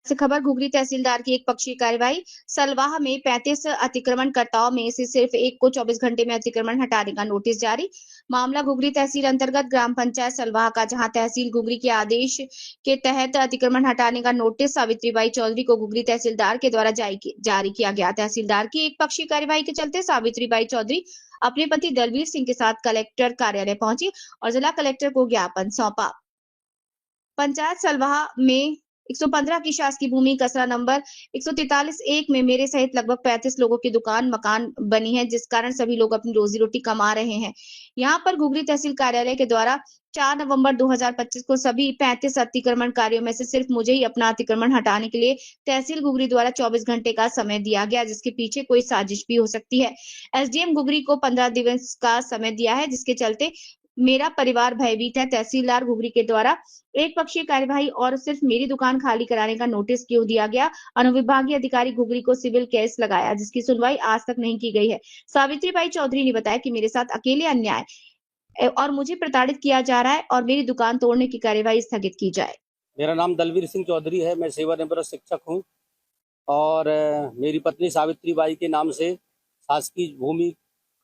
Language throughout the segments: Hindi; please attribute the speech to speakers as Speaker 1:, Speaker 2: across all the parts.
Speaker 1: से खबर घुघरी तहसीलदार की एक पक्षीय कार्यवाही। सलवाह में 35 अतिक्रमणकर्ताओं में से सिर्फ एक को 24 घंटे में अतिक्रमण हटाने का नोटिस जारी। मामला घुघरी तहसील अंतर्गत ग्राम पंचायत सलवाह का, जहां तहसील घुघरी के आदेश के तहत अतिक्रमण हटाने का नोटिस सावित्रीबाई चौधरी को घुघरी तहसीलदार के द्वारा जारी किया गया। तहसीलदार की एक पक्षीय कार्यवाही के चलते सावित्रीबाई चौधरी अपने पति दलवीर सिंह के साथ कलेक्टर कार्यालय पहुंची और जिला कलेक्टर को ज्ञापन सौंपा। पंचायत सलवाह में 115 की शासकीय भूमि कचरा नंबर 143-1 में मेरे सहित लगभग 35 लोगों की दुकान मकान बनी है, जिस कारण सभी लोग अपनी रोजी रोटी कमा रहे हैं। यहाँ पर घुघरी तहसील कार्यालय के द्वारा 4 नवंबर 2025 को सभी 35 अतिक्रमण कार्यों में से सिर्फ मुझे ही अपना अतिक्रमण हटाने के लिए तहसील घुघरी द्वारा 24 घंटे का समय दिया गया, जिसके पीछे कोई साजिश भी हो सकती है। एसडीएम घुघरी को 15 दिवस का समय दिया है, जिसके चलते मेरा परिवार भयभीत है। तहसीलदार घुघरी के द्वारा एक पक्षीय कार्यवाही और सिर्फ मेरी दुकान खाली कराने का नोटिस क्यों दिया गया? अनुविभागीय अधिकारी घुघरी को सिविल केस लगाया, जिसकी सुनवाई आज तक नहीं की गई है। सावित्रीबाई चौधरी ने बताया कि मेरे साथ अकेले अन्याय और मुझे प्रताड़ित किया जा रहा है और मेरी दुकान तोड़ने की कार्यवाही स्थगित की जाए।
Speaker 2: मेरा नाम दलवीर सिंह चौधरी है। मैं सेवानिवृत्त शिक्षक हूँ और मेरी पत्नी सावित्रीबाई के नाम से शासकीय भूमि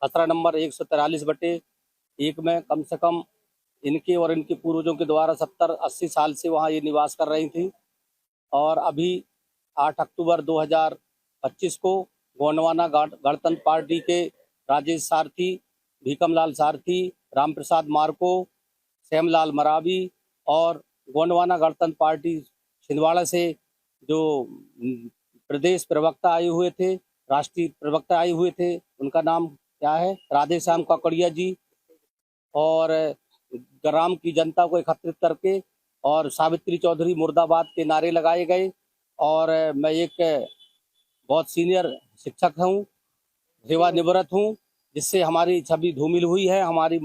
Speaker 2: खतरा नंबर 143/1 में कम से कम इनके और इनके पूर्वजों के द्वारा 70-80 साल से वहाँ ये निवास कर रही थी। और अभी 8 अक्टूबर 2025 को गोंडवाना गणतंत्र पार्टी के राजेश सारथी, भीकमलाल सारथी, रामप्रसाद मार्को, श्यामलाल मरावी और गोंडवाना गणतंत्र पार्टी छिंदवाड़ा से जो प्रदेश प्रवक्ता आए हुए थे, राष्ट्रीय प्रवक्ता आए हुए थे, उनका नाम क्या है, राधेश्याम काकड़िया जी, और ग्राम की जनता को एकत्रित करके और सावित्री चौधरी मुर्दाबाद के नारे लगाए गए। और मैं एक बहुत सीनियर शिक्षक हूँ, सेवानिवृत्त हूँ, जिससे हमारी छवि धूमिल हुई है, हमारी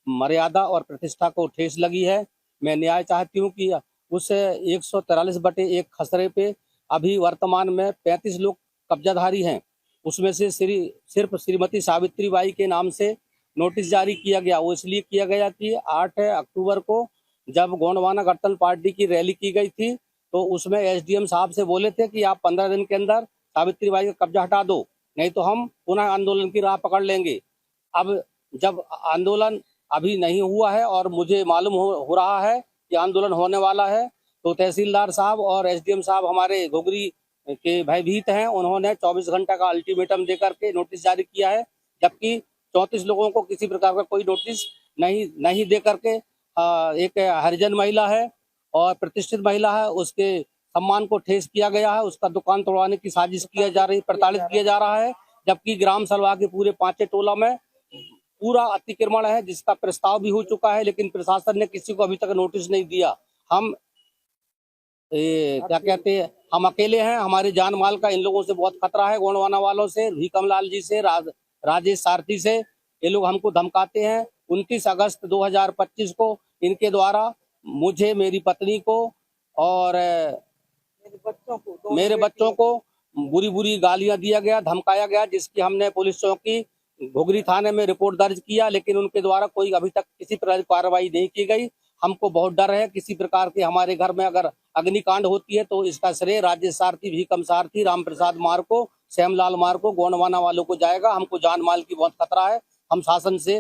Speaker 2: मर्यादा और प्रतिष्ठा को ठेस लगी है। मैं न्याय चाहती हूँ कि उस 143/1 खसरे पे अभी वर्तमान में 35 लोग कब्जाधारी हैं। उसमें से सिर्फ श्रीमती सावित्रीबाई के नाम से नोटिस जारी किया गया। वो इसलिए किया गया कि 8 अक्टूबर को जब गोंडवाना गणतंत्र पार्टी की रैली की गई थी, तो उसमें एसडीएम साहब से बोले थे कि आप 15 दिन के अंदर सावित्रीबाई का कब्जा हटा दो, नहीं तो हम पुनः आंदोलन की राह पकड़ लेंगे। अब जब आंदोलन अभी नहीं हुआ है और मुझे मालूम हो रहा है कि आंदोलन होने वाला है, तो तहसीलदार साहब और एसडीएम साहब हमारे घुघरी के भयभीत हैं। उन्होंने 24 घंटा का अल्टीमेटम देकर के नोटिस जारी किया है, जबकि 34 लोगों को किसी प्रकार का कोई नोटिस नहीं दे करके एक हरिजन महिला है और प्रतिष्ठित महिला है, उसके सम्मान को ठेस किया गया है, उसका दुकान तोड़वाने की साजिश किया जा रही, प्रताड़ित किया जा रहा है। जबकि ग्राम सलवा के पूरे 5 टोला में पूरा अतिक्रमण है, जिसका प्रस्ताव भी हो चुका है, लेकिन प्रशासन ने किसी को अभी तक नोटिस नहीं दिया। हम क्या कहते हैं, हम अकेले हैं, हमारे जान माल का इन लोगों से बहुत खतरा है, गोंडवाना वालों से, भीकमलाल जी से, राजेश सारथी से। ये लोग हमको धमकाते हैं। 29 अगस्त 2025 को इनके द्वारा मुझे, मेरी पत्नी को और मेरे बच्चों को बुरी बुरी गालियां दिया गया, धमकाया गया, जिसकी हमने पुलिस चौकी घुघरी थाने में रिपोर्ट दर्ज किया, लेकिन उनके द्वारा कोई अभी तक किसी प्रकार की कार्रवाई नहीं की गई। हमको बहुत डर है, किसी प्रकार के हमारे घर में अगर अग्निकांड होती है तो इसका श्रेय राजेश सारथी, भीकम सारथी, रामप्रसाद मार्को, श्यामलाल मार्को, गोंडवाना वालों को जाएगा। हमको जान माल की बहुत खतरा है। हम शासन से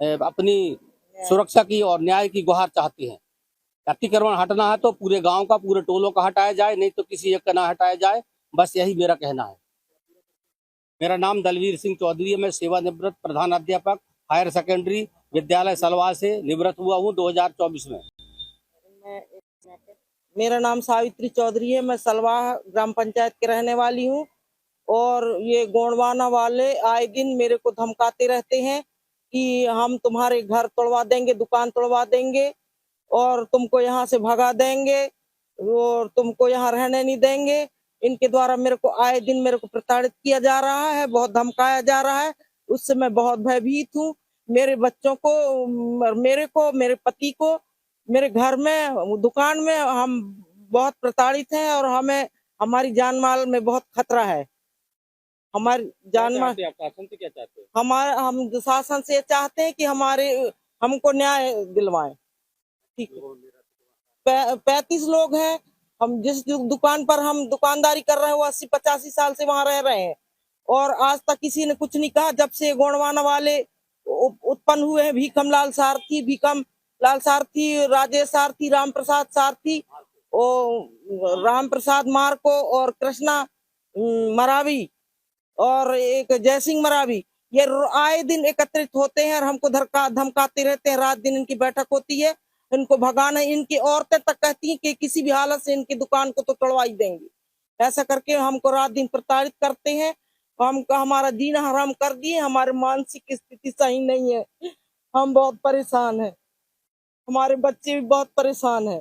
Speaker 2: अपनी सुरक्षा की और न्याय की गुहार चाहते हैं। अतिक्रमण हटना है तो पूरे गांव का, पूरे टोलों का हटाया जाए, नहीं तो किसी एक का ना हटाया जाए। बस यही मेरा कहना है। मेरा नाम दलवीर सिंह चौधरी है। मैं सेवानिवृत्त प्रधान अध्यापक हायर सेकेंडरी विद्यालय सलवा से निवृत्त हुआ हूँ 2024 में।
Speaker 3: मेरा नाम सावित्री चौधरी है। मैं सलवा ग्राम पंचायत के रहने वाली हूँ और ये गोंडवाना वाले आए दिन मेरे को धमकाते रहते हैं कि हम तुम्हारे घर तोड़वा देंगे, दुकान तोड़वा देंगे और तुमको यहाँ से भगा देंगे और तुमको यहाँ रहने नहीं देंगे। इनके द्वारा मेरे को आए दिन मेरे को प्रताड़ित किया जा रहा है, बहुत धमकाया जा रहा है। उससे मैं बहुत भयभीत हूँ। मेरे बच्चों को, मेरे पति को, मेरे घर में, दुकान में हम बहुत प्रताड़ित हैं और हमें हमारी जान माल में बहुत खतरा है। हमारी जान माल,
Speaker 2: शासन से क्या चाहते हैं?
Speaker 3: हम शासन से चाहते हैं कि हमको न्याय दिलवाएं। ठीक है, 35 लोग हैं हम जिस दुकान पर हम दुकानदारी कर रहे हैं वो 80-85 साल से वहां रह रहे हैं और आज तक किसी ने कुछ नहीं कहा। जब से गोंडवाना वाले उत्पन्न हुए हैं, भीखम लाल सारथी, राजेश सारथी, राम प्रसाद सारथी और राम प्रसाद मार्को और कृष्णा मरावी और एक जयसिंह मरावी, ये आए दिन एकत्रित होते हैं और हमको धमकाते रहते हैं। रात दिन इनकी बैठक होती है, इनको भगाना। इनकी औरतें तक कहती हैं कि किसी भी हालत से इनकी दुकान को तो तोड़वा ही देंगे। ऐसा करके हमको रात दिन प्रताड़ित करते हैं। हमारा जीना हराम कर दिए। हमारे मानसिक स्थिति सही नहीं है, हम बहुत परेशान हैं, हमारे बच्चे भी बहुत परेशान हैं।